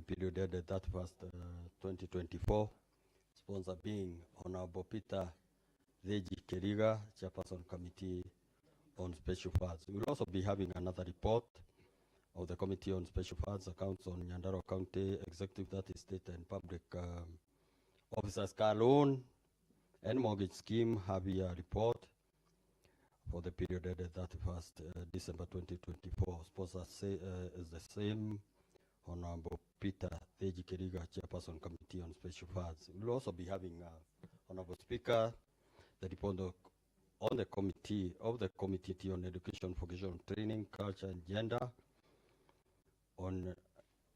period ended 31st, 2024. Sponsor being Honorable Peter Deji Keriga, Chairperson Committee on Special Funds. We'll also be having another report of the Committee on Special Funds accounts on Nyandarua County Executive, that is State and Public Officers Car Loan and Mortgage Scheme have a report for the period ended 31st December 2024. Sponsor is the same, Honorable Peter Deji Keriga, Chairperson Committee on Special Funds. We'll also be having Honorable Speaker, the report on the Committee on Education, Vocational Training, Culture and Gender, on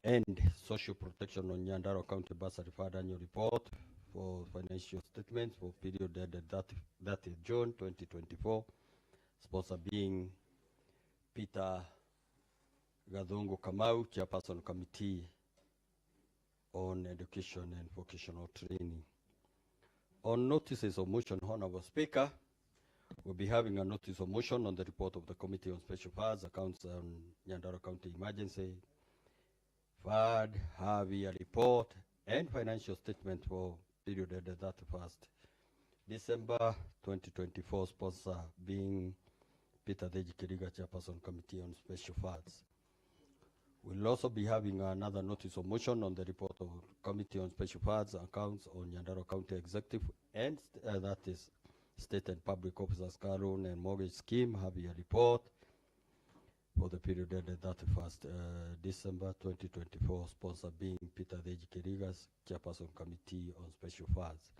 and Social Protection on Nyandarua County Bursary Fund Annual Report for financial statements for period ended 30th June 2024. Sponsor being Peter Gadhungu Kamau, Chairperson Committee on Education and Vocational Training. On notices of motion, Honorable Speaker, we'll be having a notice of motion on the report of the Committee on Special Funds Accounts on Nyandarua County Emergency Fund, have a report and financial statement for period ended 31st December 2024. Sponsor being Peter Deji Keriga, Chairperson Committee on Special Funds. We'll also be having another notice of motion on the report of Committee on Special Funds Accounts on Nyandarua County Executive and that is State and Public Officers Car Loan and Mortgage Scheme, have a report for the period ended 31st December 2024. Sponsor being Peter Deji Keriga's Chairperson Committee on Special Funds.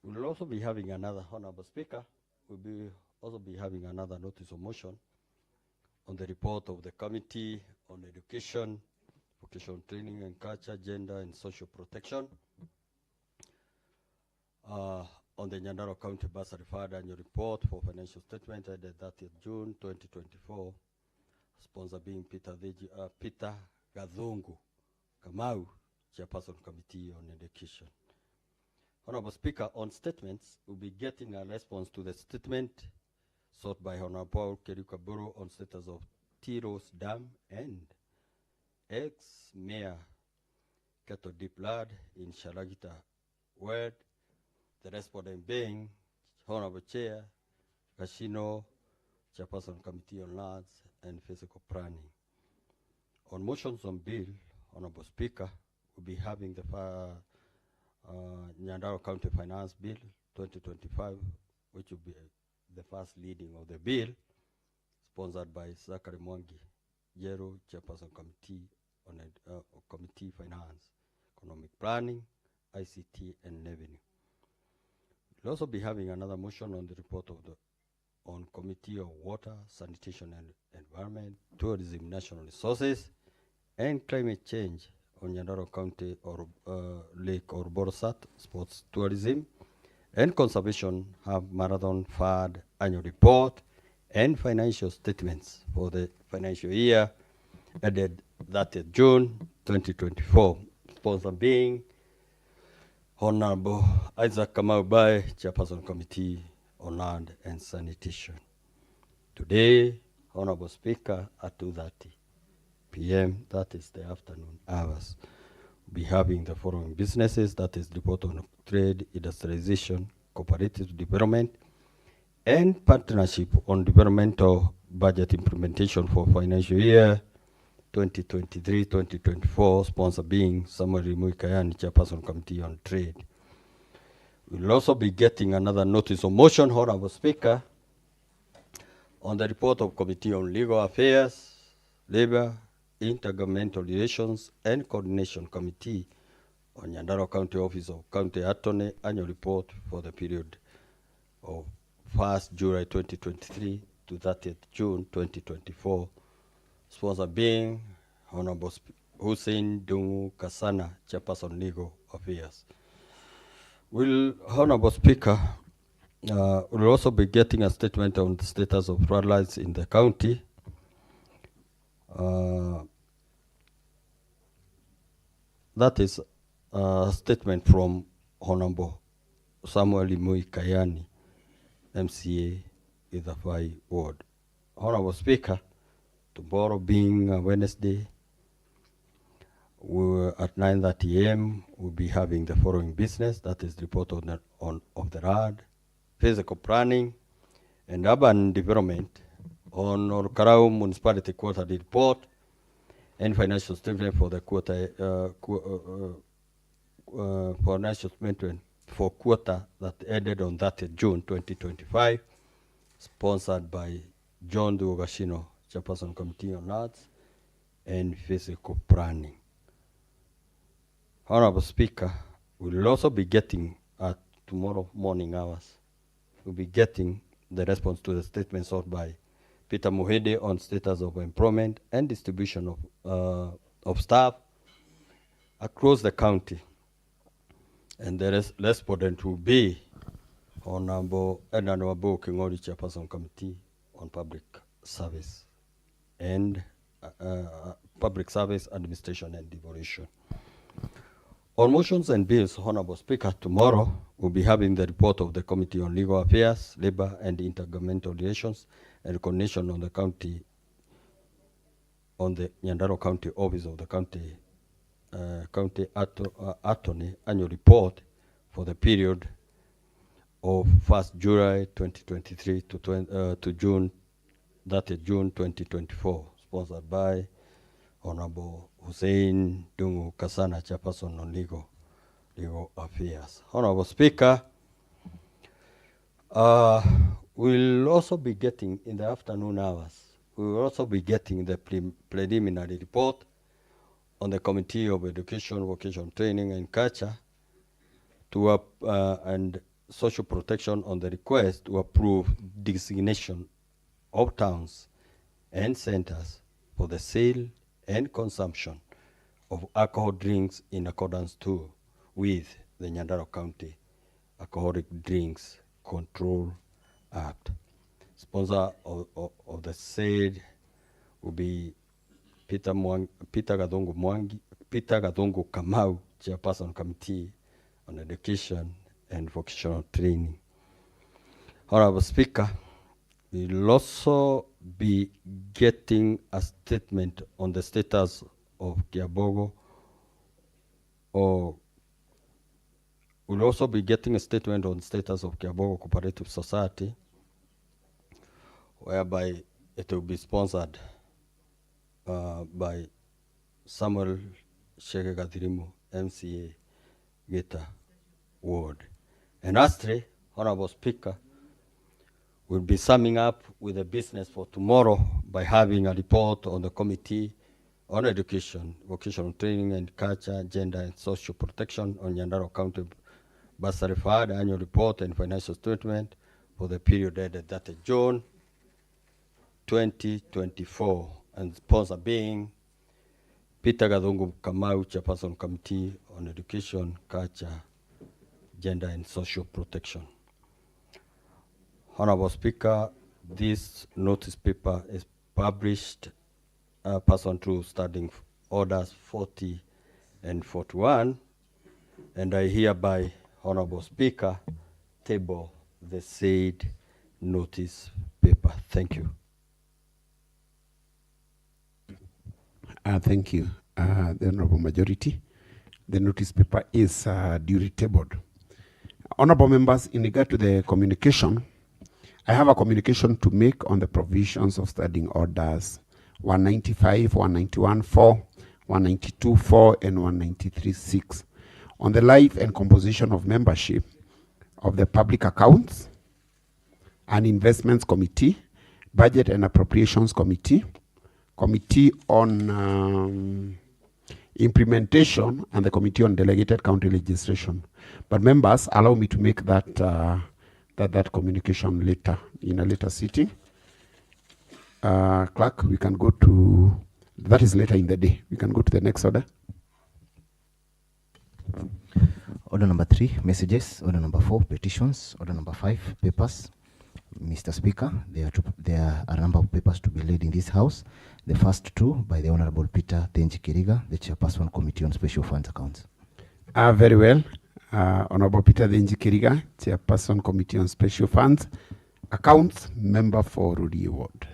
We'll also be having another, Honorable Speaker, we'll also be having another notice of motion on the report of the Committee on Education, Vocational Training and Culture, Gender and Social Protection on the Nyandarua County Bursary Fund Annual Report for financial statement ended 30th June 2024. Sponsor being Peter Gadhungu Kamau, Chairperson Committee on Education. Honorable Speaker, on statements, we'll be getting a response to the statement sought by Honorable Paul Kerukaburu on status of Tiros Dam and ex-mayor Keto Deep Blood in Shalagita Ward. The respondent being Honorable Chair Kashino, Chairperson Committee on Lands and Physical Planning. On motions on bill, Honorable Speaker, we'll be having the Nyandarua County Finance Bill 2025, which will be the first leading of the bill, sponsored by Zachary Mwangi Jero, Chairperson Committee on Committee Finance, Economic Planning, ICT and Revenue. We'll also be having another motion on the report of the Committee of Water, Sanitation and Environment, Tourism, National Resources, and Climate Change on Nyandarua County or Lake Orborosat, Sports Tourism, and Conservation have Marathon Fund Annual Report and financial statements for the financial year ended 30th June 2024. Sponsor being Honorable Isaac Kamaubai, Chairperson Committee on Land and Sanitation. Today, Honorable Speaker, at 2:30 p.m., that is the afternoon hours, we'll be having the following businesses, that is report on trade, industrialization, cooperative development, and partnership on developmental budget implementation for financial year 2023-2024, sponsor being Samuel Muikayani, Chairperson Committee on Trade. We'll also be getting another notice of motion, Honorable Speaker, on the report of Committee on Legal Affairs, Labor, Intergovernmental Relations, and Coordination Committee on Nyandarua County Office of County Attorney Annual Report for the period of 1st July 2023 to 30th June 2024. Sponsor being Honorable Hussein Dungu Kasana, Chairperson Legal Affairs. Honorable Speaker, we'll also be getting a statement on the status of floodlights in the county. That is a statement from Honorable Samuel Muikayani, MCA, Idhafai Ward. Honorable Speaker, tomorrow being Wednesday, we at 9:30 a.m. we'll be having the following business, that is report of the RAD, physical planning and urban development on Karau Municipality Quarterly Report and financial statement for the financial statement for quarter that ended on 30th June 2025, sponsored by John Duogashino, Chairperson Committee on Arts and Physical Planning. Honorable Speaker, we'll also be getting at tomorrow morning hours, we'll be getting the response to the statement sought by Peter Muhede on status of employment and distribution of staff across the county. And the respondent will be Honorable Nyandarua Kingori, Chairperson Committee on Public Service and Public Service Administration and Devolution. On motions and bills, Honorable Speaker, tomorrow we'll be having the report of the Committee on Legal Affairs, Labor and Intergovernmental Relations and Coordination on the county, on the Nyandarua County Office of the County Attorney annual report for the period of 1st July 2023 to June 30th June 2024, sponsored by Honorable Hussein Dungu Kasana, Chairperson on Legal Affairs. Honorable Speaker, we'll also be getting in the afternoon hours, we will also be getting the preliminary report on the Committee of Education, Vocational Training and Culture and Social Protection on the request to approve designation of towns and centers for the sale and consumption of alcohol drinks in accordance with the Nyandarua County Alcoholic Drinks Control Act. Sponsor of the said will be Peter Gadongo Kamau, Chairperson Committee on Education and Vocational Training. Honorable Speaker, we'll also be getting a statement on the status of Kiabogo, or we'll also be getting a statement on the status of Kiabogo Cooperative Society, whereby it will be sponsored by Samuel Shege Gathirimu, MCA, Geta Ward. And lastly, Honorable Speaker, we'll be summing up with the business for tomorrow by having a report on the Committee on Education, Vocational Training and Culture, Gender and Social Protection on Nyandarua County Bursary Fund annual report and financial statement for the period ended 30 June 2024, and sponsor being Peter Gadongo Kamau, Chairperson Committee on Education, Culture, Gender and Social Protection. Honorable Speaker, this notice paper is published pursuant to Standing Orders 40 and 41, and I hereby, Honorable Speaker, table the said notice paper. Thank you. Thank you, the Honorable Majority. The notice paper is duly tabled. Honorable members, in regard to the communication, I have a communication to make on the provisions of Standing Orders 195, 191.4, 192.4, and 193.6 on the life and composition of membership of the Public Accounts and Investments Committee, Budget and Appropriations Committee, Committee on Implementation, and the Committee on Delegated County Legislation. But members, allow me to make that that communication later, in a later sitting. Clerk, we can go to, that is later in the day. We can go to the next order. Order number 3, messages. Order number 4, petitions. Order number 5, papers. Mr. Speaker, there are a number of papers to be laid in this House. The first 2 by the Honorable Peter Tenji Kiriga, the Chairperson Committee on Special Funds Accounts. Very well. Honorable Peter Tenji Kiriga, Chairperson Committee on Special Funds Accounts, member for Rudy Ward.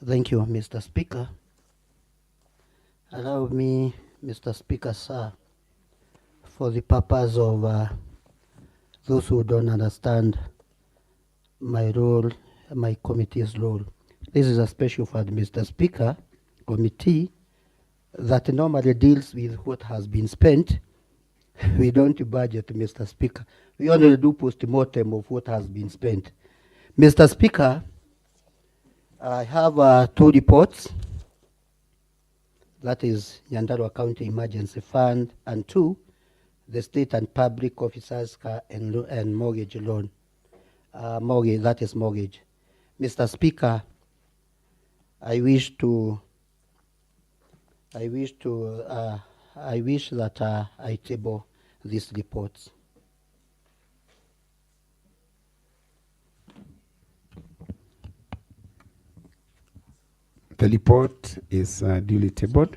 Thank you, Mr. Speaker. Allow me, Mr. Speaker, sir, for the purpose of those who don't understand my role, my committee's role. This is a special fund, Mr. Speaker, committee that normally deals with what has been spent. We don't budget, Mr. Speaker. We only do post-mortem of what has been spent. Mr. Speaker, I have 2 reports. That is Nyandarua County Emergency Fund, and 2, the State and Public Officers Car and Mortgage Loan. Mortgage, that is mortgage. Mr. Speaker, I wish that I table these reports. The report is duly tabled,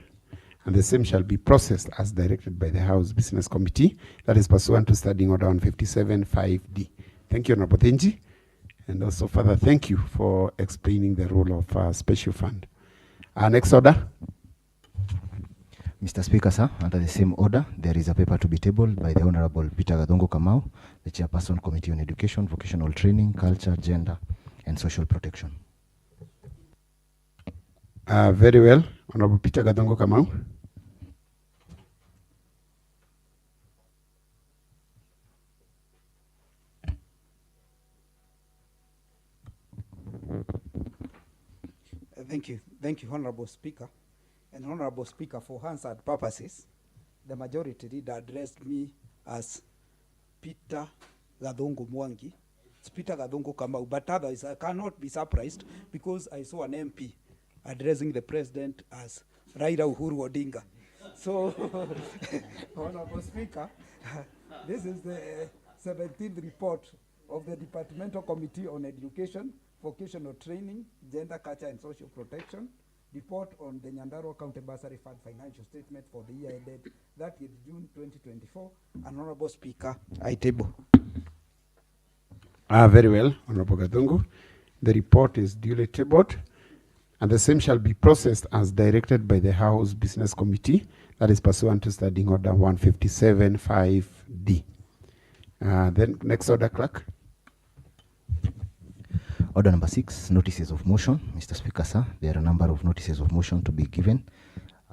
and the same shall be processed as directed by the House Business Committee, that is pursuant to Standing Order 157(5)D. Thank you, Honorable Thenji, and also further thank you for explaining the role of special fund. Next order. Mr. Speaker, sir, under the same order, there is a paper to be tabled by the Honorable Peter Gadongo Kamau, the Chairperson, Committee on Education, Vocational Training, Culture, Gender, and Social Protection. Very well, Honorable Peter Gadongo Kamau. Thank you, Honorable Speaker. And Honorable Speaker, for answered purposes, the majority leader addressed me as Peter Gadongo Mwangi. It's Peter Gadongo Kamau, but otherwise I cannot be surprised because I saw an MP addressing the president as Raila Uhuru Odinga. So, Honorable Speaker, this is the 17th report of the Departmental Committee on Education, Vocational Training, Gender, Culture, and Social Protection. Report on the Nyandarua County Bursary Fund financial statement for the year ended 30th June 2024. And Honorable Speaker, I table. Very well, Honorable Gadongo. The report is duly tabled, and the same shall be processed as directed by the House Business Committee, that is pursuant to Standing Order 157(5)D. Then next order, Clerk. Order number 6, notices of motion. Mr. Speaker, sir, there are a number of notices of motion to be given.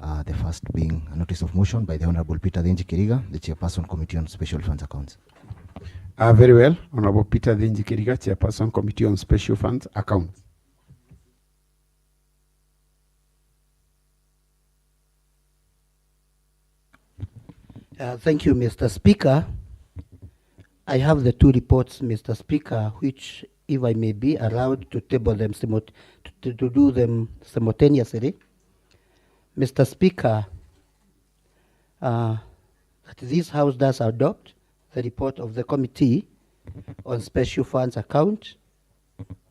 The first being a notice of motion by the Honorable Peter Thenji Kiriga, the Chairperson, Committee on Special Funds Accounts. Very well, Honorable Peter Thenji Kiriga, Chairperson, Committee on Special Funds Accounts. Thank you, Mr. Speaker. I have the 2 reports, Mr. Speaker, which, if I may be allowed to table them to do them simultaneously. Mr. Speaker, that this House does adopt the report of the Committee on Special Funds Account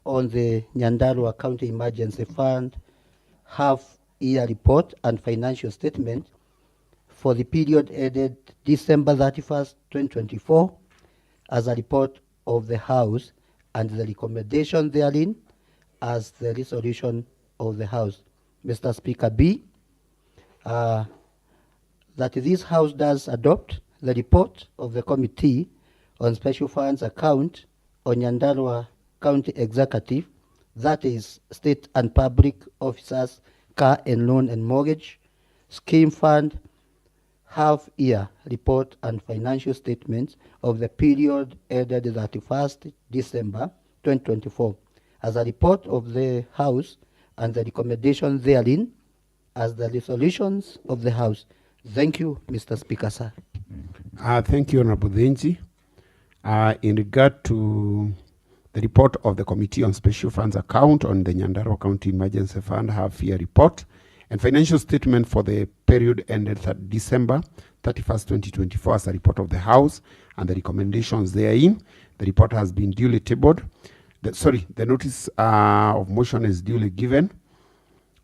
on the Nyandarua County Emergency Fund half-year report and financial statement for the period ended December 31st, 2024, as a report of the House and the recommendation therein as the resolution of the House. Mr. Speaker, B, that this House does adopt the report of the Committee on Special Funds Account on Nyandarua County Executive, that is State and Public Officers Car and Loan and Mortgage Scheme Fund half-year report and financial statements of the period ended 31st December 2024 as a report of the House and the recommendation therein as the resolutions of the House. Thank you, Mr. Speaker, sir. Thank you, Honorable Thenji. In regard to the report of the Committee on Special Funds Account on the Nyandarua County Emergency Fund half-year report and financial statement for the period ended December 31st, 2024 as a report of the House and the recommendations therein, the report has been duly tabled. The notice of motion is duly given,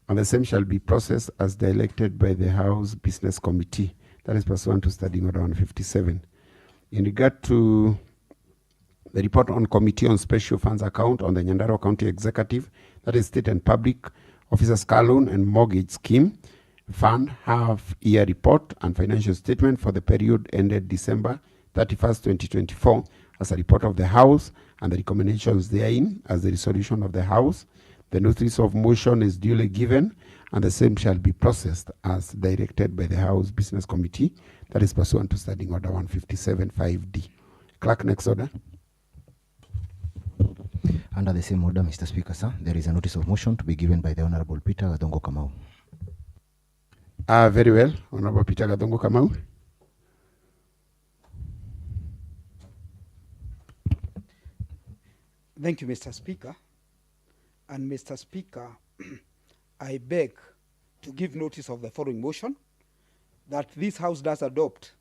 and the same shall be processed as directed by the House Business Committee, that is pursuant to Standing Order 157. In regard to the report on Committee on Special Funds Account on the Nyandarua County Executive, that is State and Public Officers Car Loan and Mortgage Scheme Fund half-year report and financial statement for the period ended December 31st, 2024 as a report of the House and the recommendations therein as the resolution of the House. The notice of motion is duly given and the same shall be processed as directed by the House Business Committee, that is pursuant to Standing Order 157.5D. Clerk, next order. Under the same order, Mr. Speaker, sir, there is a notice of motion to be given by the Honorable Peter Gadongo Kamau. Very well, Honorable Peter Gadongo Kamau. Thank you, Mr. Speaker. And Mr. Speaker, I beg to give notice of the following motion, that this House does adopt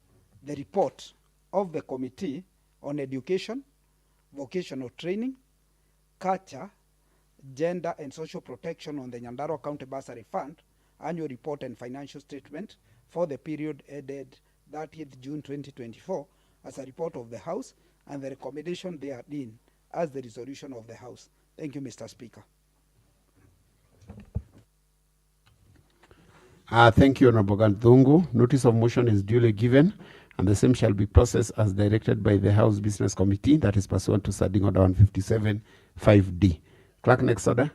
the report of the Committee on Education, Vocational Training, Culture, Gender and Social Protection on the Nyandarua County Bursary Fund, Annual Report and Financial Statement for the period ended 30th June 2024 as a report of the House and the recommendation therein as the resolution of the House. Thank you, Mr. Speaker. Thank you, Honorable Gadongo. Notice of motion is duly given and the same shall be processed as directed by the House Business Committee, that is pursuant to Standing Order 157.5D. Clerk, next order.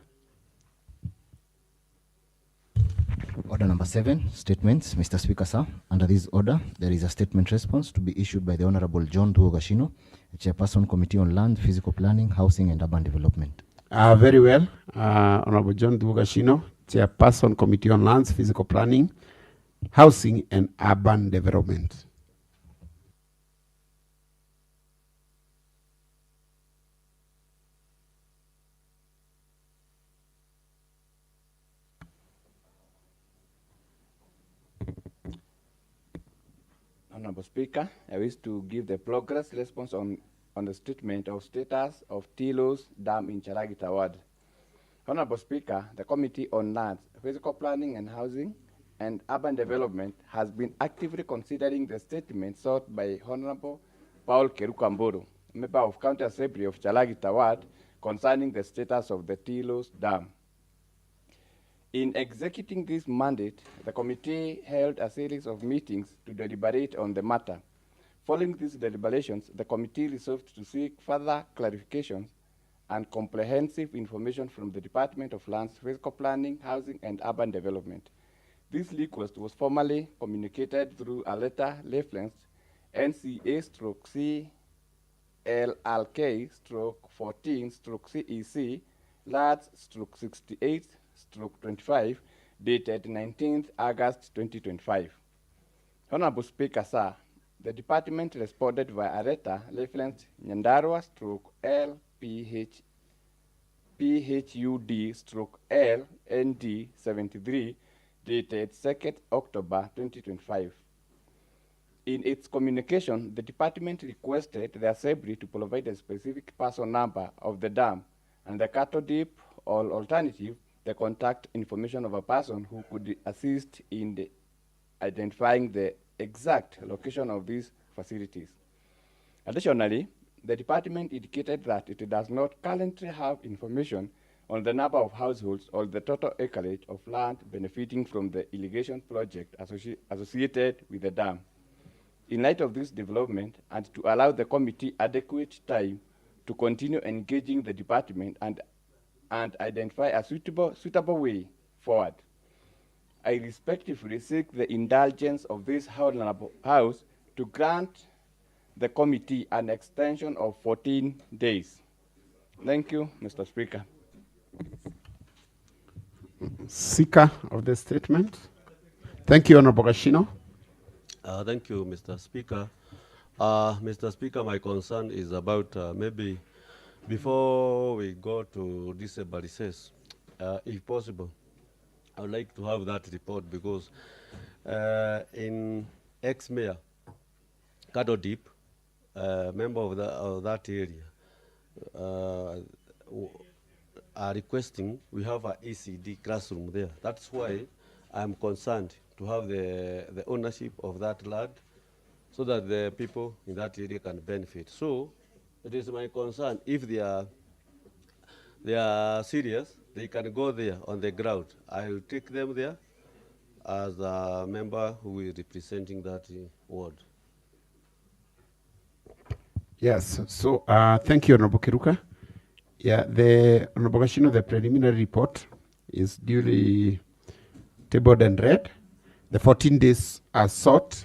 Order number 7, statements. Mr. Speaker, sir, under this order, there is a statement response to be issued by the Honorable John Duogashino, Chairperson, Committee on Land, Physical Planning, Housing and Urban Development. Very well, Honorable John Duogashino, Chairperson, Committee on Lands, Physical Planning, Housing and Urban Development. Honorable Speaker, I wish to give the progress response on the statement of status of Tilos Dam in Charagita Ward. Honorable Speaker, the Committee on Lands, Physical Planning and Housing and Urban Development has been actively considering the statement sought by Honorable Paul Kerukamburu, member of County Assembly of Charagita Ward, concerning the status of the Tilos Dam. In executing this mandate, the committee held a series of meetings to deliberate on the matter. Following these deliberations, the committee resolved to seek further clarifications and comprehensive information from the Department of Lands, Physical Planning, Housing and Urban Development. This request was formally communicated through a letter referenced NCA/CLRK/14/CEC, LADS/68/25, dated 19th August 2025. Honorable Speaker, sir, the department responded via a letter referenced Nyandarua/LPHUD/LND73, dated 2nd October 2025. In its communication, the department requested the Assembly to provide a specific person number of the dam and the cattle dip, or alternative, the contact information of a person who could assist in identifying the exact location of these facilities. Additionally, the department indicated that it does not currently have information on the number of households or the total acreage of land benefiting from the irrigation project associated with the dam. In light of this development, and to allow the committee adequate time to continue engaging the department and identify a suitable way forward, I respectfully seek the indulgence of this House to grant the committee an extension of 14 days. Thank you, Mr. Speaker. Seeker of the statement. Thank you, Honorable Gashino. Thank you, Mr. Speaker. Mr. Speaker, my concern is about maybe before we go to December recess, if possible, I would like to have that report because in ex-mayor Kado Deep, member of that area, are requesting we have an ECD classroom there. That's why I'm concerned to have the ownership of that land so that the people in that area can benefit. So it is my concern if they are serious, they can go there on the ground. I will take them there as a member who is representing that ward. Yes, so thank you, Honorable Kiruka. Yeah, the Honorable Gashino, the preliminary report is duly tabled and read. The 14 days are sought,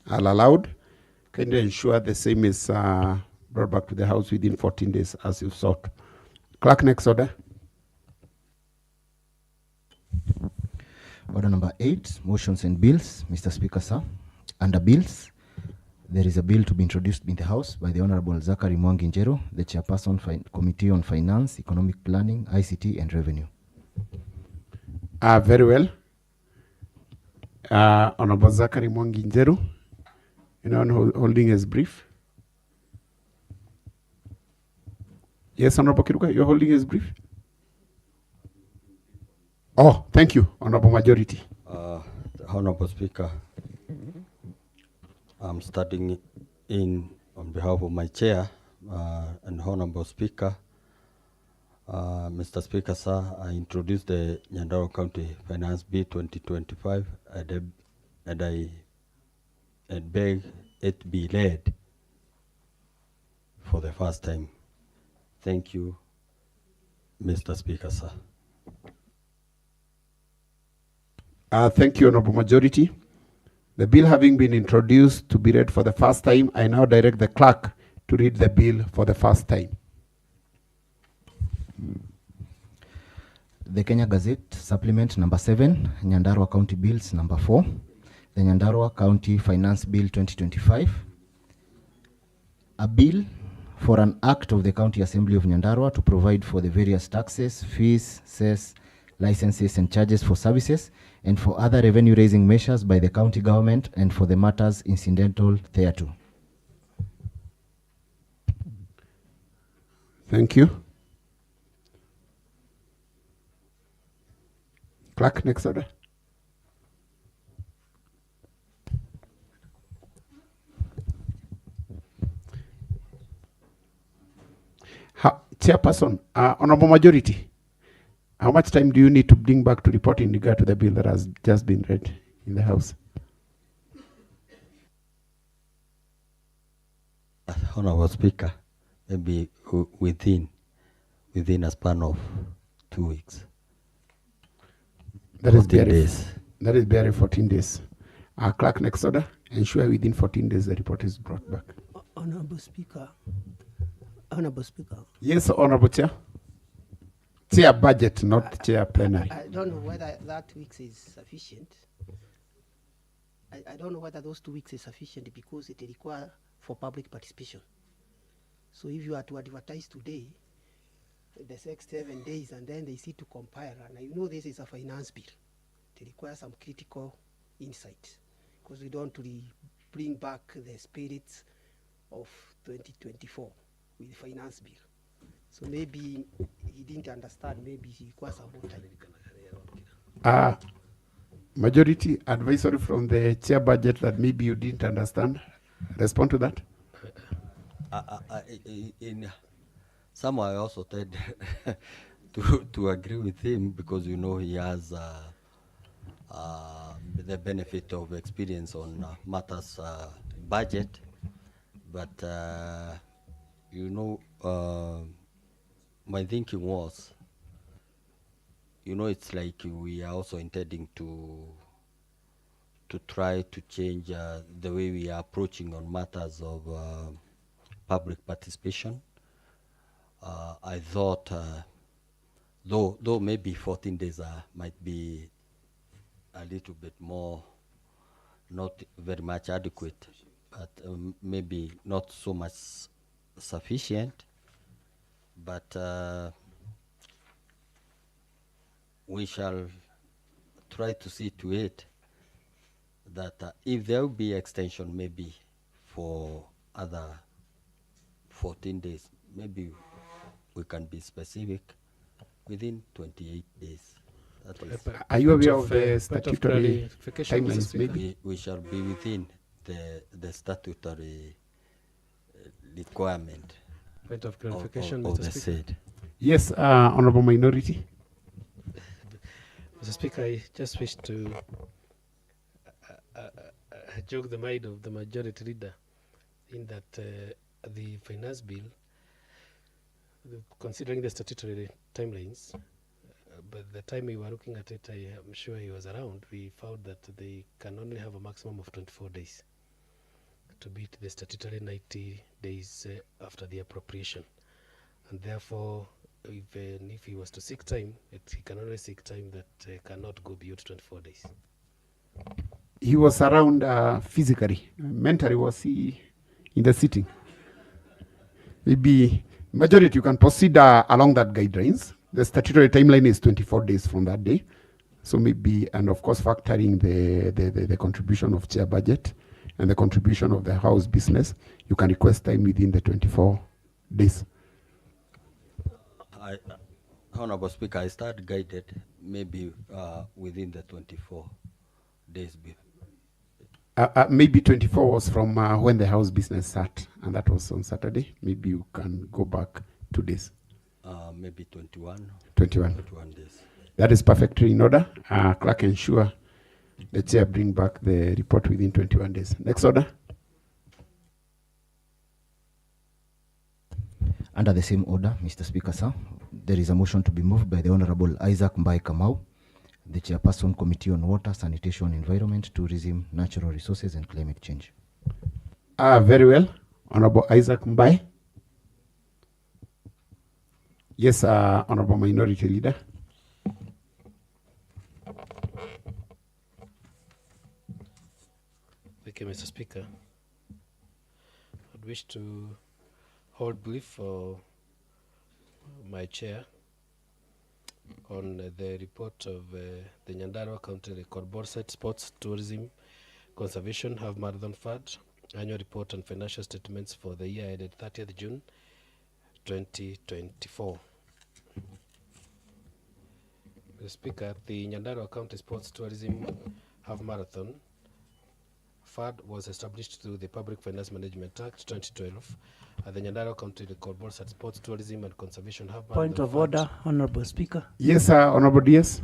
are allowed. Kindly ensure the same is brought back to the House within 14 days as you sought. Clerk, next order. Order number 8, motions and bills. Mr. Speaker, sir. Under bills, there is a bill to be introduced in the House by the Honorable Zachary Mwangi Njero, the Chairperson, Committee on Finance, Economic Planning, ICT and Revenue. Very well. Honorable Zachary Mwangi Njero, anyone holding his brief? Yes, Honorable Kiruka, you're holding his brief? Oh, thank you, Honorable Majority. Honorable Speaker, I'm starting in on behalf of my chair and Honorable Speaker. Mr. Speaker, sir, I introduced the Nyandarua County Finance Bill 2025 and I beg it be read for the first time. Thank you, Mr. Speaker, sir. Thank you, Honorable Majority. The bill having been introduced to be read for the first time, I now direct the clerk to read the bill for the first time. The Kenya Gazette Supplement number 7, Nyandarua County Bills number 4, the Nyandarua County Finance Bill 2025, a bill for an act of the County Assembly of Nyandarua to provide for the various taxes, fees, cess, licenses and charges for services and for other revenue-raising measures by the county government and for the matters incidental thereto. Thank you. Clerk, next order. Chairperson, Honorable Majority, how much time do you need to bring back to report in regard to the bill that has just been read in the House? Honorable Speaker, maybe within a span of 2 weeks. That is 14 days. That is barely 14 days. Clerk, next order. Ensure within 14 days the report is brought back. Honorable Speaker. Honorable Speaker. Yes, Honorable Chair. Chair budget, not chair plenary. I don't know whether that 2 weeks is sufficient. I don't know whether those 2 weeks is sufficient because it requires for public participation. So if you are to advertise today, the next 7 days, and then they see to compile, and you know this is a finance bill. It requires some critical insight because we don't really bring back the spirits of 2024 with the finance bill. So maybe he didn't understand, maybe he requires some more time. Majority advisory from the chair budget that maybe you didn't understand. Respond to that. In some I also tried to agree with him because you know he has the benefit of experience on matters budget, but you know my thinking was, you know, it's like we are also intending to try to change the way we are approaching on matters of public participation. I thought, though maybe 14 days might be a little bit more, not very much adequate, but maybe not so much sufficient, but we shall try to see to it that if there will be extension maybe for other 14 days, maybe we can be specific within 28 days. That is, are you aware of the statutory timelines? Maybe we shall be within the statutory requirement Point of clarification, of Mr. the Speaker. said. Yes, Honorable Minority. Mr. Speaker, I just wish to jog the mind of the majority leader in that the finance bill, considering the statutory timelines, but the time we were looking at it, I am sure he was around, we found that they can only have a maximum of 24 days to beat the statutory 90 days after the appropriation. And therefore, even if he was to seek time, he can only seek time that cannot go beyond 24 days. He was around physically. Mentally, was he in the sitting? Maybe majority, you can proceed along that guidelines. The statutory timeline is 24 days from that day. So maybe, and of course, factoring the contribution of chair budget and the contribution of the house business, you can request time within the 24 days. Honorable Speaker, I start guided maybe within the 24 days. Maybe 24 was from when the house business sat, and that was on Saturday. Maybe you can go back 2 days. Maybe 21. 21. 21 days. That is perfectly in order. Clerk, ensure the chair bring back the report within 21 days. Next order. Under the same order, Mr. Speaker, sir, there is a motion to be moved by the Honorable Isaac Mbai Kamau, the Chairperson, Committee on Water, Sanitation, Environment, Tourism, Natural Resources and Climate Change. Very well. Honorable Isaac Mbai. Yes, Honorable Minority Leader. Thank you, Mr. Speaker. I'd wish to hold brief for my chair on the report of the Nyandarua County Record Board Site Sports, Tourism, Conservation, Half Marathon Fund, Annual Report and Financial Statements for the year ended 30th June 2024. Mr. Speaker, the Nyandarua County Sports, Tourism, Half Marathon Fund was established through the Public Finance Management Act 2012. The Nyandarua County Record Board at Sports, Tourism and Conservation have point of order, Honorable Speaker. Yes, Honorable Diaz.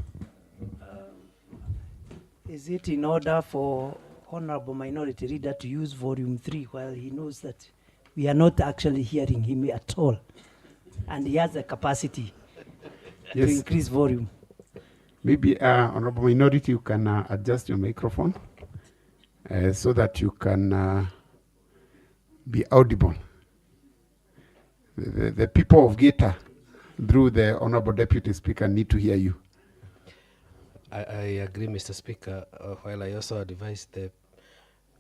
Is it in order for Honorable Minority Leader to use volume 3 while he knows that we are not actually hearing him at all, and he has the capacity to increase volume? Maybe Honorable Minority, you can adjust your microphone so that you can be audible. The people of Geta, through the Honorable Deputy Speaker, need to hear you. I agree, Mr. Speaker, while I also advise the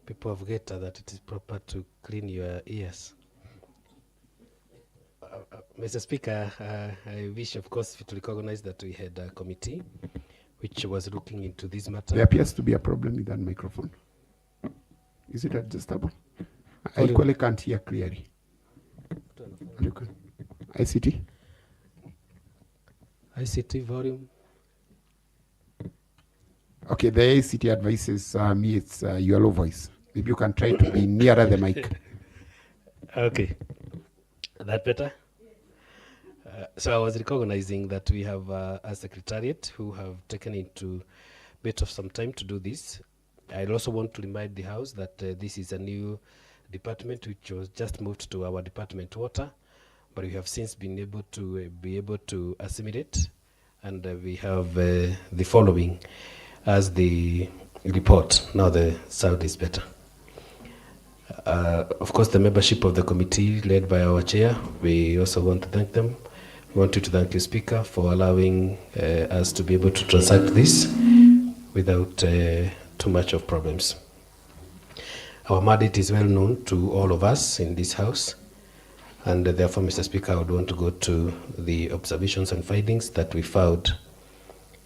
people of Geta that it is proper to clean your ears. Mr. Speaker, I wish, of course, to recognize that we had a committee which was looking into this matter. There appears to be a problem with that microphone. Is it adjustable? I equally can't hear clearly. ICT? ICT volume. Okay, the ICT advises me it's your low voice. Maybe you can try to be nearer the mic. Okay. That better? So I was recognizing that we have a secretariat who have taken into a bit of some time to do this. I also want to remind the House that this is a new department which was just moved to our department water, but we have since been able to assimilate, and we have the following as the report. Now the sound is better. Of course, the membership of the committee led by our chair, we also want to thank them. We want to thank you, Speaker, for allowing us to be able to transact this without too much of problems. Our mandate is well known to all of us in this House, and therefore, Mr. Speaker, I would want to go to the observations and findings that we found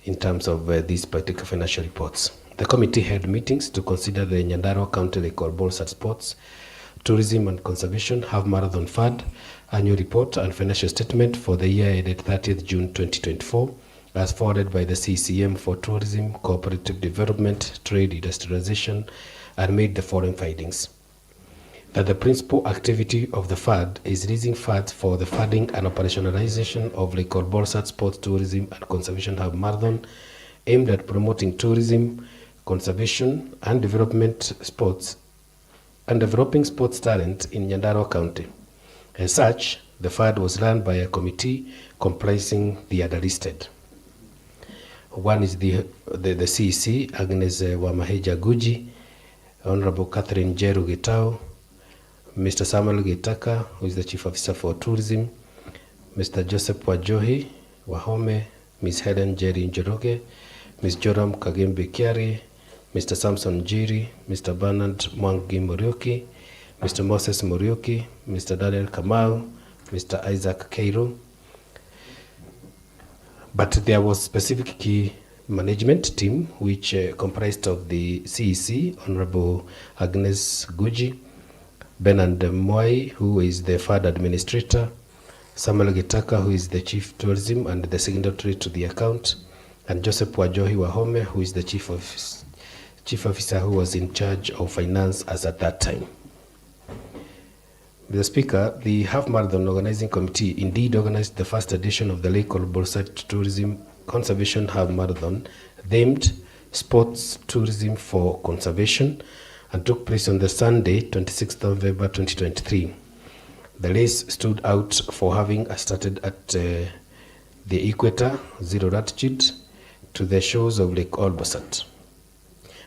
in terms of these particular financial reports. The committee held meetings to consider the Nyandarua County Record Board at Sports, Tourism and Conservation Half Marathon Fund Annual Report and Financial Statement for the year ended 30th June 2024, as forwarded by the CCM for Tourism, Cooperative Development, Trade, Industrialization, and made the following findings. that the principal activity of the fund is raising funds for the funding and operationalization of Lake Olborsat Sports Tourism and Conservation Hub Marathon, aimed at promoting tourism, conservation, and developing sports talent in Nyandarua County. As such, the fund was run by a committee comprising the other listed. One is the CEC, Agnes Wamaheja Guji, Honorable Catherine Jeru Gitao, Mr. Samuel Gitaka, who is the Chief Officer for Tourism, Mr. Joseph Wajohi Wahome, Ms. Helen Jerry Njoroge, Ms. Joram Kagembe Kiari, Mr. Samson Jiri, Mr. Bernard Mwangi Morioki, Mr. Moses Morioki, Mr. Daniel Kamau, Mr. Isaac Keiro. But there was specific key management team which comprised of the CEC, Honorable Agnes Guji, Bernard Mwai, who is the fund administrator, Samuel Gitaka, who is the chief tourism and the signatory to the account, and Joseph Wajohi Wahome, who is the chief officer who was in charge of finance as at that time. Mr. Speaker, the Half Marathon Organizing Committee indeed organized the first edition of the Lake Olborsat Tourism Conservation Hub Marathon, themed Sports Tourism for Conservation, and took place on the Sunday, 26th November 2023. The race stood out for having started at the equator, zero latitude, to the shores of Lake Olborsat.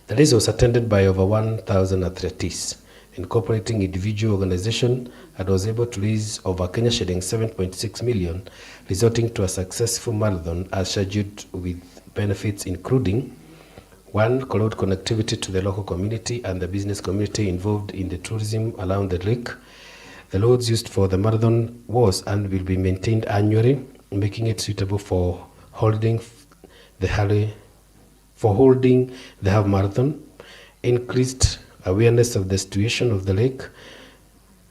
The race was attended by over 1,000 athletes, incorporating individual organization, and was able to raise over Kenya shillings 7.6 million, resulting to a successful marathon as scheduled, with benefits including: 1. Road connectivity to the local community and the business community involved in the tourism around the lake. The roads used for the marathon was and will be maintained annually, making it suitable for holding the half marathon. Increased awareness of the situation of the lake,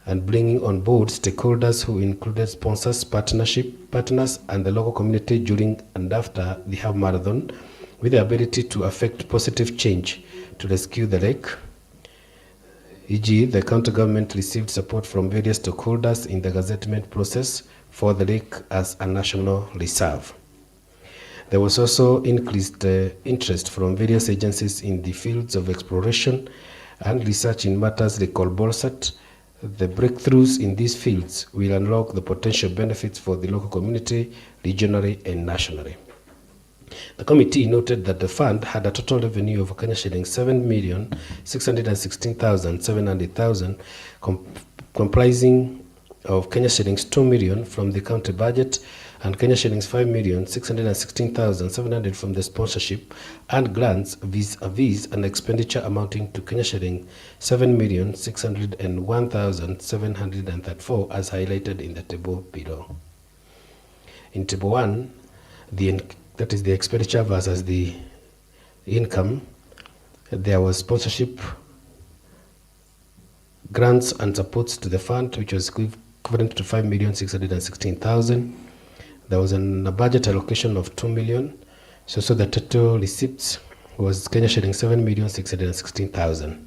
and bringing on board stakeholders who included sponsors, partners, and the local community during and after the half marathon, with the ability to affect positive change to rescue the lake. E.g., the county government received support from various stakeholders in the gazettement process for the lake as a national reserve. There was also increased interest from various agencies in the fields of exploration and research in matters like Olborsat. The breakthroughs in these fields will unlock the potential benefits for the local community, regionally and nationally. The committee noted that the fund had a total revenue of Kenya shillings 7,616,700,000, comprising of Kenya shillings 2 million from the county budget and Kenya shillings 5,616,700 from the sponsorship and grants, vis-a-vis an expenditure amounting to Kenya shilling 7,601,734, as highlighted in the table below. In table 1, that is the expenditure versus the income, there was sponsorship, grants and supports to the fund, which was equivalent to 5,616,000. There was a budget allocation of 2 million. So the total receipts was Kenya shilling 7,616,000.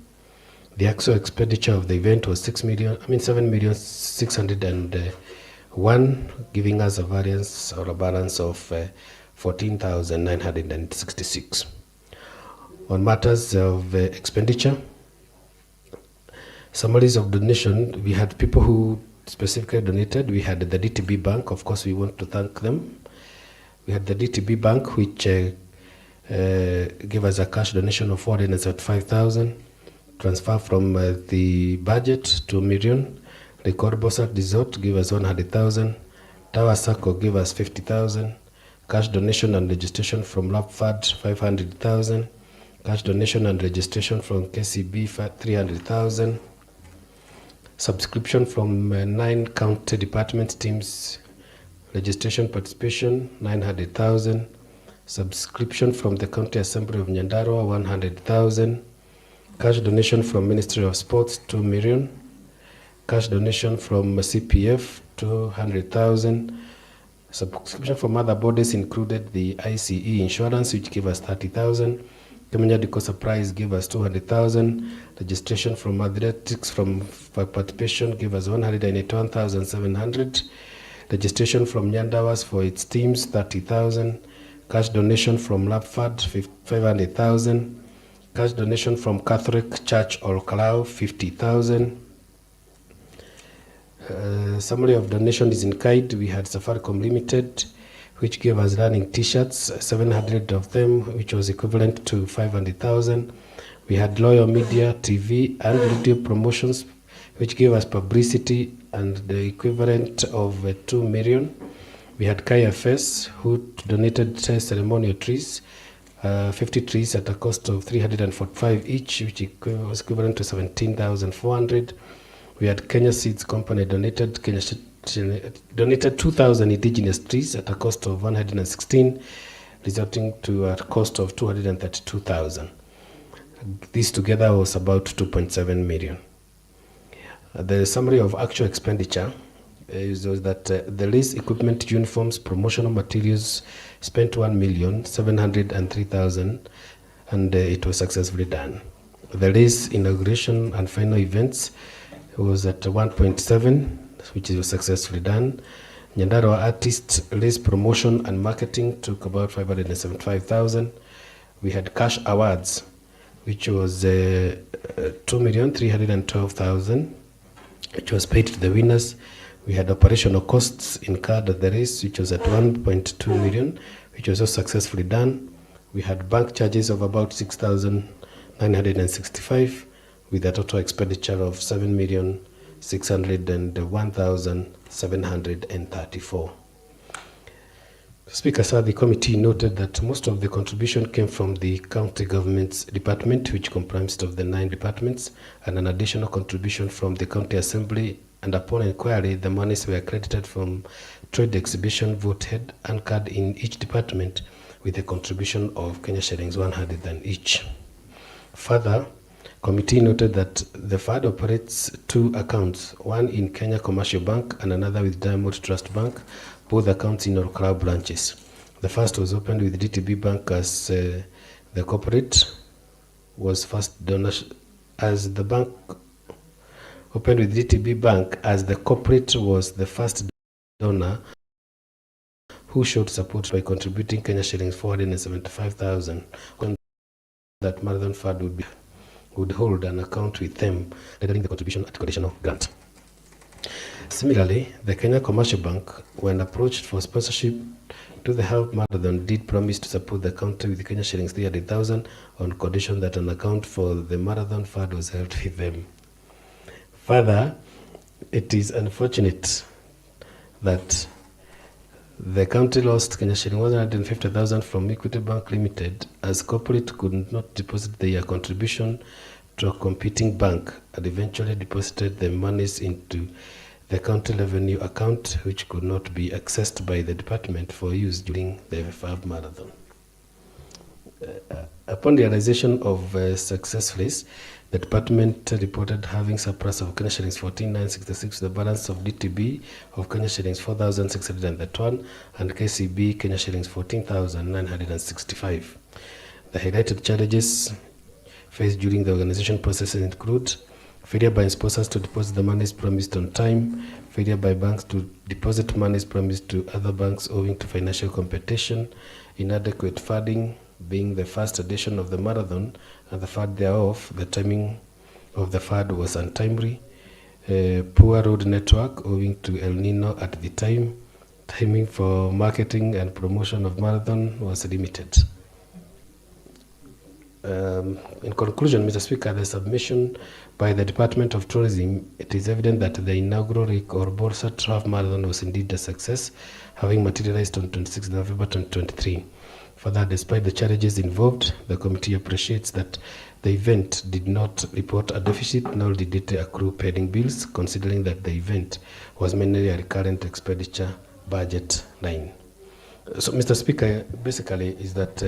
The actual expenditure of the event was 7,601,000, giving us a variance or a balance of 14,966. On matters of expenditure, summaries of donation, we had people who specifically donated. We had the DTB Bank, of course we want to thank them. We had the DTB Bank, which gave us a cash donation of 475,000, transfer from the budget 2 million. The Olborsat Resort gave us 100,000, Tower Circle gave us 50,000, cash donation and registration from LAPFAD 500,000, cash donation and registration from KCB 300,000, subscription from 9 county department teams, registration participation 900,000, subscription from the County Assembly of Nyandarua 100,000, cash donation from Ministry of Sports 2 million, cash donation from CPF 200,000, subscription from other bodies included the ICE insurance, which gave us 30,000, Kemenya Dikosa Prize gave us 200,000. Registration from athletics from participation gave us 181,700. Registration from Nyandarua for its teams 30,000. Cash donation from Lapfad 500,000. Cash donation from Catholic Church or Kalau 50,000. Summary of donation is in kind. We had Safaricom Limited, which gave us running t-shirts, 700 of them, which was equivalent to 500,000. We had Loyal Media, TV and radio promotions, which gave us publicity and the equivalent of 2 million. We had KFS, who donated ceremonial trees, 50 trees at a cost of 345 each, which was equivalent to 17,400. We had Kenya Seeds Company donated 2,000 indigenous trees at a cost of 116, resulting to a cost of 232,000. This together was about 2.7 million. The summary of actual expenditure is that the lease, equipment, uniforms, promotional materials spent 1,703,000, and it was successfully done. The lease, inauguration and final events was at 1.7, which was successfully done. Nyandarua artist lease promotion and marketing took about 575,000. We had cash awards, which was 2,312,000, which was paid to the winners. We had operational costs incurred at the race, which was at 1.2 million, which was also successfully done. We had bank charges of about 6,965, with a total expenditure of 7,601,734. Speaker, sir, the committee noted that most of the contribution came from the county government's department, which comprised of the 9 departments, and an additional contribution from the county assembly. And upon inquiry, the monies were credited from trade exhibition vote head anchored in each department with a contribution of Kenya shillings 100 than each. Further, committee noted that the FAD operates 2 accounts, one in Kenya Commercial Bank and another with Diamond Trust Bank, both accounts in Orkara branches. The first was opened with DTB Bank as the corporate was first donor, as the bank opened with DTB Bank as the corporate was the first donor who showed support by contributing Kenya shillings 475,000 on that Marathon Fund would hold an account with them regarding the contribution at conditional grant. Similarly, the Kenya Commercial Bank, when approached for sponsorship to the Help Marathon, did promise to support the county with Kenya shillings 300,000 on condition that an account for the Marathon Fund was held with them. Further, it is unfortunate that the county lost Kenya shilling 150,000 from Equity Bank Limited as corporate could not deposit their contribution to a competing bank and eventually deposited the monies into the county revenue account, which could not be accessed by the department for use during the FFF marathon. Upon the realization of success phase, the department reported having surplus of Kenya shillings 14,966, the balance of DTB of Kenya shillings 4,631, and KCB Kenya shillings 14,965. The highlighted challenges faced during the organization process include failure by sponsors to deposit the monies promised on time, failure by banks to deposit monies promised to other banks owing to financial competition, inadequate funding, being the first edition of the marathon and the fund thereof, the timing of the fund was untimely, poor road network owing to El Nino at the time, timing for marketing and promotion of marathon was limited. In conclusion, Mr. Speaker, the submission by the Department of Tourism, it is evident that the inaugural RIC or Borsat Half Marathon was indeed a success, having materialized on 26 November 2023. Further, despite the challenges involved, the committee appreciates that the event did not report a deficit, nor did it accrue pending bills, considering that the event was mainly a recurrent expenditure budget line. So, Mr. Speaker, basically is that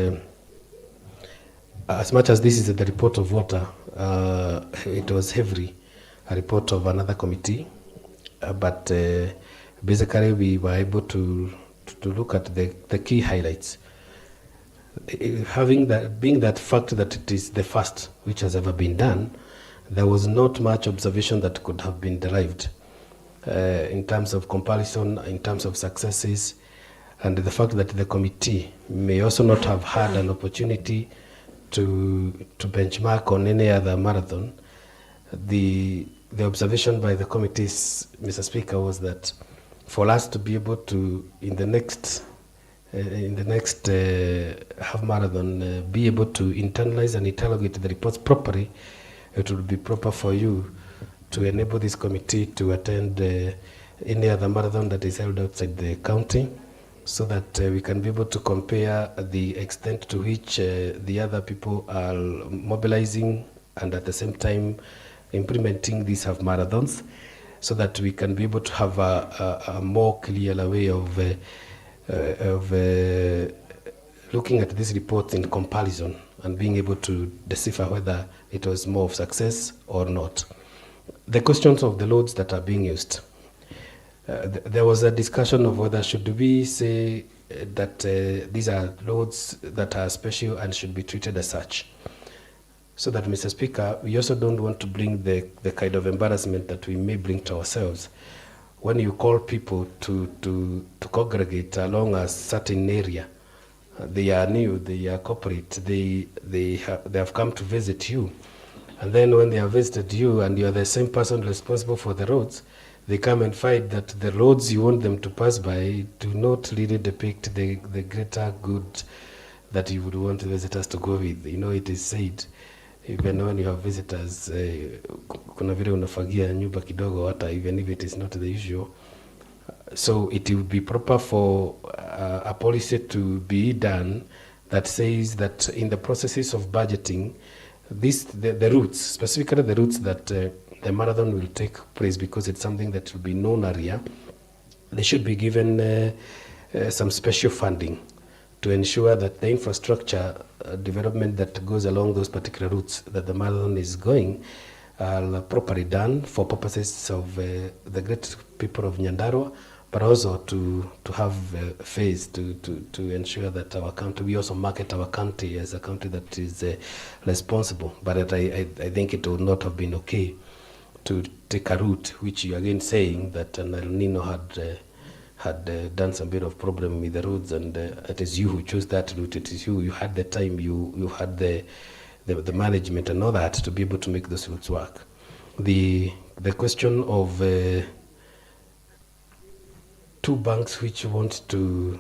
as much as this is the report of water, it was heavily a report of another committee, but basically we were able to look at the key highlights. Being that fact that it is the first which has ever been done, there was not much observation that could have been derived in terms of comparison, in terms of successes, and the fact that the committee may also not have had an opportunity to benchmark on any other marathon. The observation by the committees, Mr. Speaker, was that for us to be able to, in the next half marathon, be able to internalize and interrogate the reports properly, it would be proper for you to enable this committee to attend any other marathon that is held outside the county, so that we can be able to compare the extent to which the other people are mobilizing and at the same time implementing these half marathons, so that we can be able to have a more clear way of looking at this report in comparison and being able to decipher whether it was more of success or not. The questions of the loads that are being used. There was a discussion of whether should we say that these are loads that are special and should be treated as such. So that, Mr. Speaker, we also don't want to bring the kind of embarrassment that we may bring to ourselves when you call people to congregate along a certain area. They are new, they are corporate, they have come to visit you. And then when they have visited you and you are the same person responsible for the roads, they come and find that the roads you want them to pass by do not really depict the greater good that you would want the visitors to go with. You know, it is said, even when you have visitors, kuna vile unafagia nyumba kidogo hata, even if it is not the usual. So it would be proper for a policy to be done that says that in the processes of budgeting, the routes, specifically the routes that the marathon will take place, because it's something that will be known area, they should be given some special funding to ensure that the infrastructure development that goes along those particular routes that the marathon is going are properly done for purposes of the great people of Nyandarua, but also to have phase to ensure that our country, we also market our country as a country that is responsible. But I think it would not have been okay to take a route which you again saying that El Nino had done some bit of problem with the roads, and it is you who chose that route. It is you had the time, you had the management and all that to be able to make those routes work. The question of two banks which want to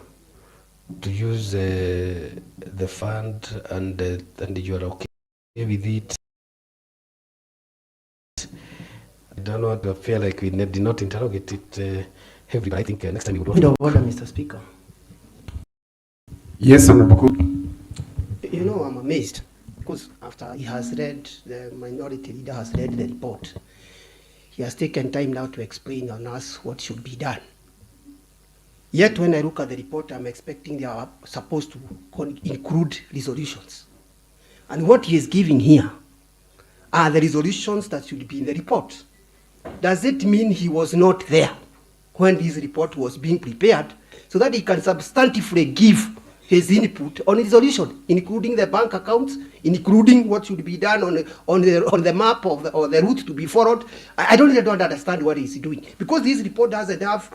use the fund and you are okay with it. I don't know, I feel like we did not interrogate it heavily, but I think next time we would Point of order, Mr. Speaker. Yes, Honorable. You know, I'm amazed because after he has read, the minority leader has read the report, he has taken time now to explain on us what should be done. Yet when I look at the report, I'm expecting they are supposed to include resolutions. And what he is giving here are the resolutions that should be in the report. Does it mean he was not there when this report was being prepared so that he can substantively give his input on resolution, including the bank accounts, including what should be done on the map of the route to be followed? I don't understand what he's doing, because this report doesn't have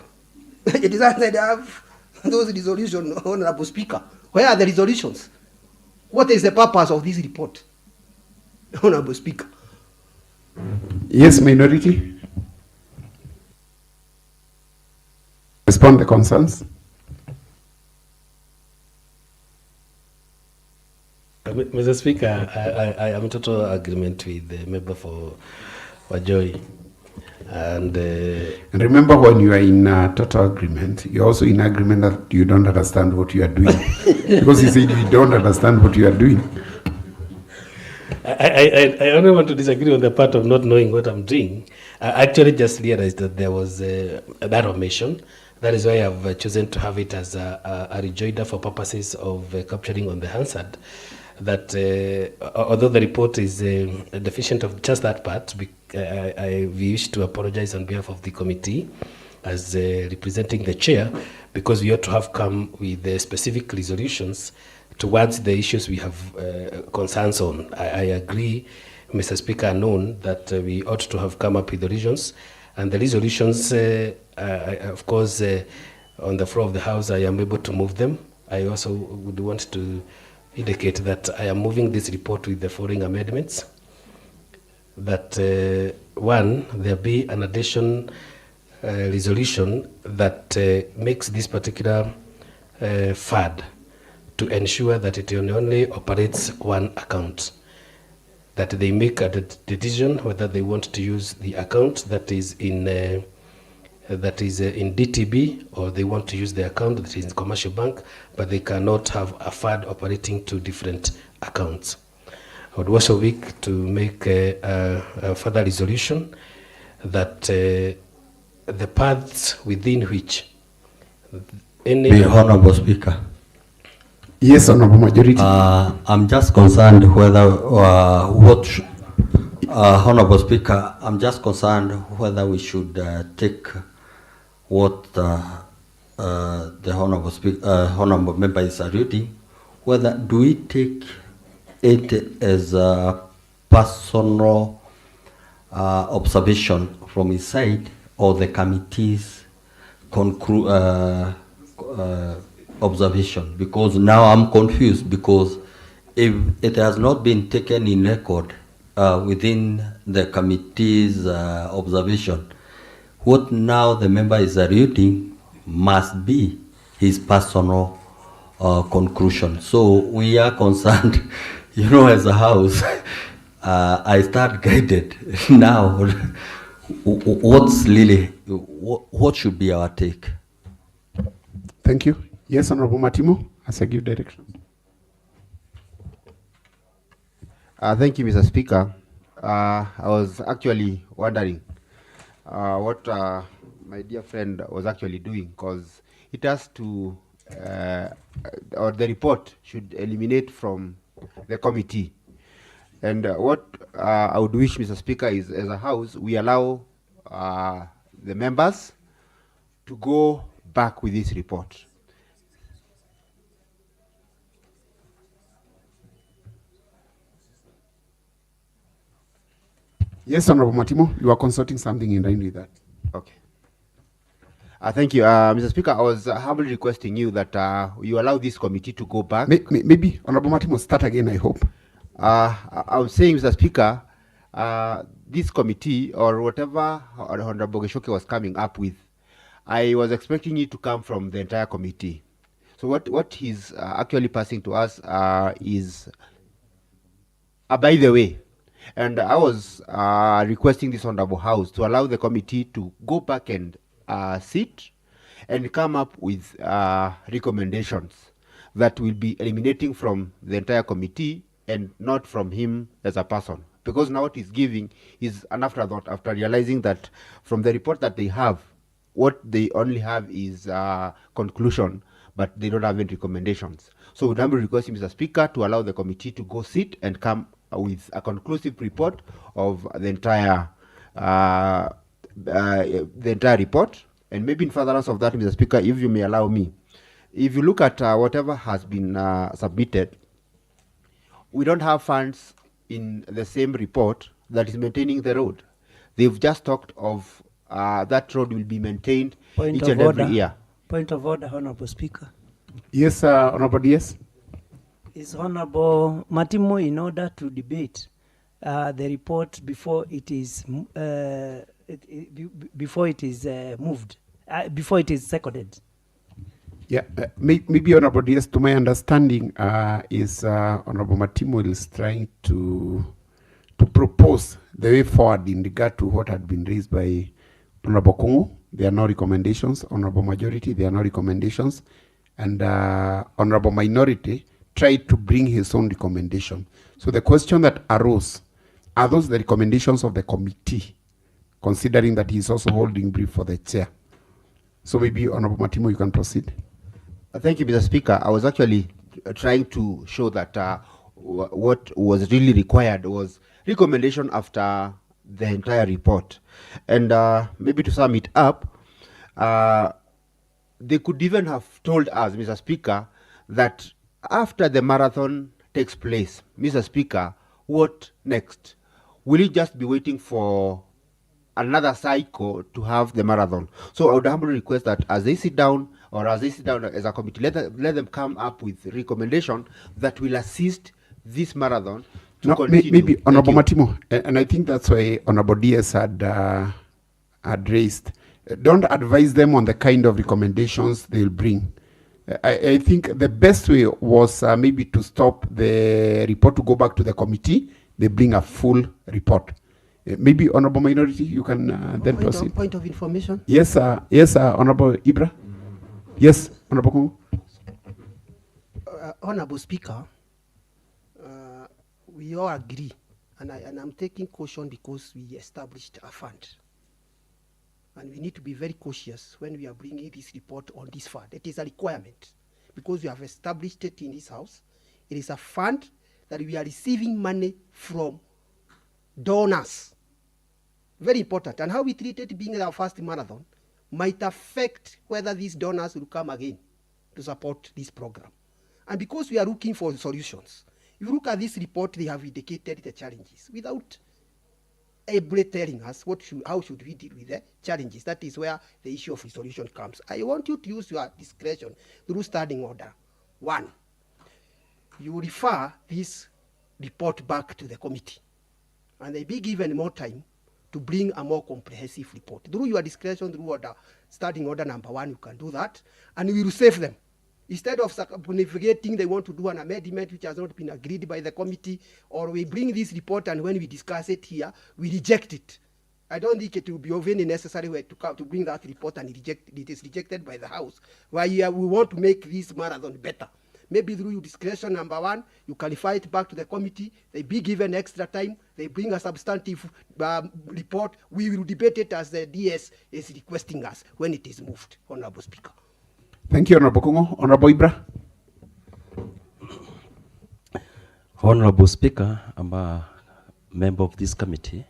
it doesn't have those resolutions, Honorable Speaker. Where are the resolutions? What is the purpose of this report, Honorable Speaker? Yes, minority. Respond the concerns. Mr. Speaker, I am in total agreement with the member for Wajoi. And remember, when you are in total agreement, you're also in agreement that you don't understand what you are doing. Because you said you don't understand what you are doing. I only want to disagree on the part of not knowing what I'm doing. I actually just realized that there was that omission. That is why I've chosen to have it as a rejoinder for purposes of capturing on the Hansard. That although the report is deficient of just that part, I wish to apologize on behalf of the committee as representing the chair, because we ought to have come with specific resolutions towards the issues we have concerns on. I agree, Mr. Speaker, known that we ought to have come up with the resolutions, and the resolutions, of course, on the floor of the House, I am able to move them. I also would want to indicate that I am moving this report with the following amendments. That one, there be an addition resolution that makes this particular FAD to ensure that it only operates one account. That they make a decision whether they want to use the account that is in DTB, or they want to use the account that is in commercial bank, but they cannot have a FAD operating two different accounts. I would also like to make a further resolution that the paths within which any... The Honorable Speaker. Yes, Honorable Majority. I'm just concerned whether Honorable Speaker, I'm just concerned whether we should take what the Honorable Speaker, Honorable Member is reading. Whether do we take it as a personal observation from his side, or the committee's observation? Because now I'm confused, because if it has not been taken in record within the committee's observation, what now the member is reading must be his personal conclusion. So we are concerned, you know, as a house, I start guided now. What's really, what should be our take? Thank you. Yes, Honorable Matimo, as I give direction. Thank you, Mr. Speaker. I was actually wondering what my dear friend was actually doing, because it has to, or the report should eliminate from the committee. And what I would wish, Mr. Speaker, is as a house, we allow the members to go back with this report. Yes, Honorable Matimo, you are consulting something in line with that. Okay. Thank you, Mr. Speaker. I was humbly requesting you that you allow this committee to go back. Maybe Honorable Matimo, start again, I hope. I was saying, Mr. Speaker, this committee, or whatever Honorable Geshoke was coming up with, I was expecting it to come from the entire committee. So what he's actually passing to us is, by the way, and I was requesting this Honorable House to allow the committee to go back and sit and come up with recommendations that will be eliminating from the entire committee and not from him as a person. Because now what he's giving is an afterthought after realizing that from the report that they have, what they only have is conclusion, but they don't have any recommendations. So we'd humbly request Mr. Speaker to allow the committee to go sit and come with a conclusive report of the entire report. And maybe in furtherance of that, Mr. Speaker, if you may allow me, if you look at whatever has been submitted, we don't have funds in the same report that is maintaining the road. They've just talked of that road will be maintained each and every year. Point of order, Honorable Speaker. Yes, Honorable DS. Is Honorable Matimo in order to debate the report before it is moved, before it is seconded? Yeah, maybe Honorable DS, to my understanding, is Honorable Matimo is trying to propose the way forward in regard to what had been raised by Honorable Kongo. There are no recommendations. Honorable Majority, there are no recommendations. And Honorable Minority tried to bring his own recommendation. So the question that arose, are those the recommendations of the committee, considering that he's also holding brief for the chair? So maybe Honorable Matimo, you can proceed. Thank you, Mr. Speaker. I was actually trying to show that what was really required was recommendation after the entire report. And maybe to sum it up, they could even have told us, Mr. Speaker, that after the marathon takes place, Mr. Speaker, what next? Will you just be waiting for another cycle to have the marathon? So I would humbly request that as they sit down, or as they sit down as a committee, let them come up with recommendation that will assist this marathon to continue. Maybe Honorable Matimo, and I think that's why Honorable DS had raised. Don't advise them on the kind of recommendations they'll bring. I think the best way was maybe to stop the report, to go back to the committee. They bring a full report. Maybe Honorable Minority, you can then proceed. Point of information. Yes, Honorable Ibra. Yes, Honorable Kungu. Honorable Speaker, we all agree, and I'm taking caution because we established a fund. And we need to be very cautious when we are bringing this report on this fund. It is a requirement because we have established it in this house. It is a fund that we are receiving money from donors. Very important. And how we treat it being our first marathon might affect whether these donors will come again to support this program. And because we are looking for solutions, if you look at this report, they have indicated the challenges without ably telling us how should we deal with the challenges. That is where the issue of solution comes. I want you to use your discretion through standing order. 1, you refer this report back to the committee, and they be given more time to bring a more comprehensive report. Through your discretion, through order, starting order number 1, you can do that, and we will save them. Instead of navigating, they want to do an amendment which has not been agreed by the committee, or we bring this report and when we discuss it here, we reject it. I don't think it will be of any necessary way to bring that report and it is rejected by the House. Why we want to make this marathon better. Maybe through your discretion, number 1, you qualify it back to the committee, they be given extra time, they bring a substantive report, we will debate it as the DS is requesting us when it is moved, Honorable Speaker. Thank you, Honorable Kungu. Honorable Ibra. Honorable Speaker, I'm a member of this committee,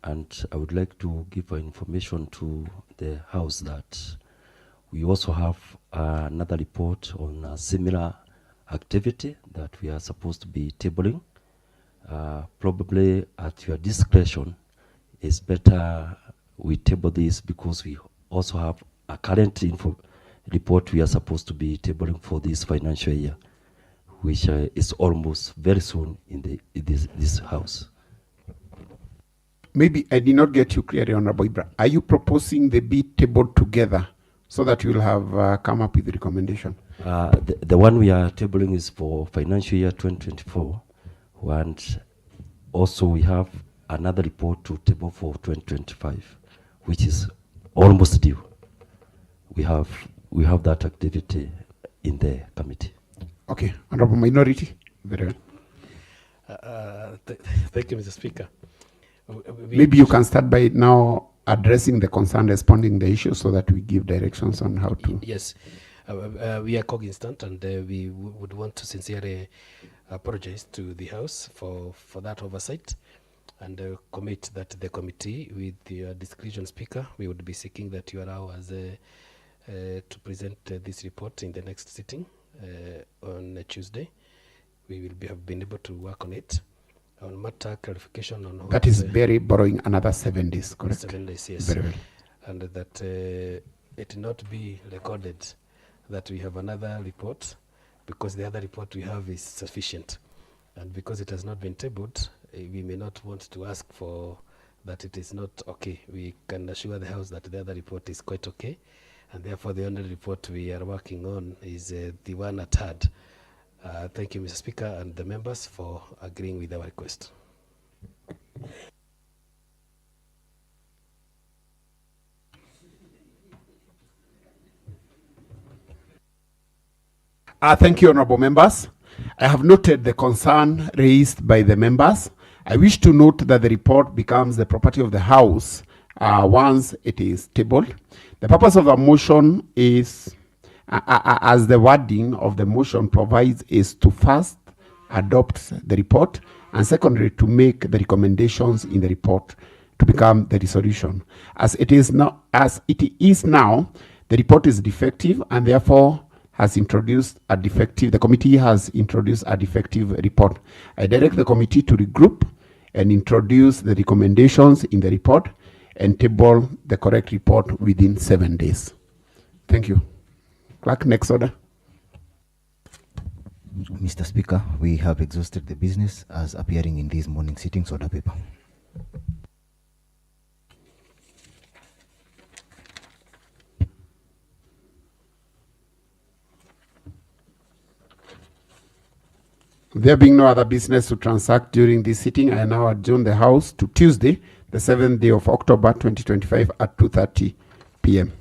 and I would like to give information to the House that we also have another report on a similar activity that we are supposed to be tabling. Probably at your discretion, it's better we table this because we also have a current report we are supposed to be tabling for this financial year, which is almost very soon in this House. Maybe I did not get you clearly, Honorable Ibra. Are you proposing they be tabled together so that you will have come up with the recommendation? The one we are tabling is for financial year 2024, and also we have another report to table for 2025, which is almost due. We have that activity in the committee. Okay, Honorable Minority. Very well. Thank you, Mr. Speaker. Maybe you can start by now addressing the concern, responding the issue, so that we give directions on how to. Yes, we are cognizant, and we would want to sincerely apologize to the House for that oversight, and commit that the committee, with your discretion, Speaker, we would be seeking that you allow us to present this report in the next sitting on Tuesday. We will have been able to work on it, on matter clarification on. That is very borrowing another 7 days, correct? 7 days, yes. Very well. And that it not be recorded that we have another report, because the other report we have is sufficient. And because it has not been tabled, we may not want to ask for that it is not okay. We can assure the House that the other report is quite okay. And therefore, the only report we are working on is the one at hand. Thank you, Mr. Speaker, and the members for agreeing with our request. Thank you, honorable members. I have noted the concern raised by the members. I wish to note that the report becomes the property of the House once it is tabled. The purpose of the motion is, as the wording of the motion provides, is to first adopt the report, and secondly, to make the recommendations in the report to become the resolution. As it is now, the report is defective, and therefore has introduced a defective, the committee has introduced a defective report. I direct the committee to regroup and introduce the recommendations in the report and table the correct report within 7 days. Thank you. Clerk, next order. Mr. Speaker, we have exhausted the business as appearing in this morning sittings order paper. There being no other business to transact during this sitting, I now adjourn the House to Tuesday, the 7th day of October 2025 at 2:30 p.m.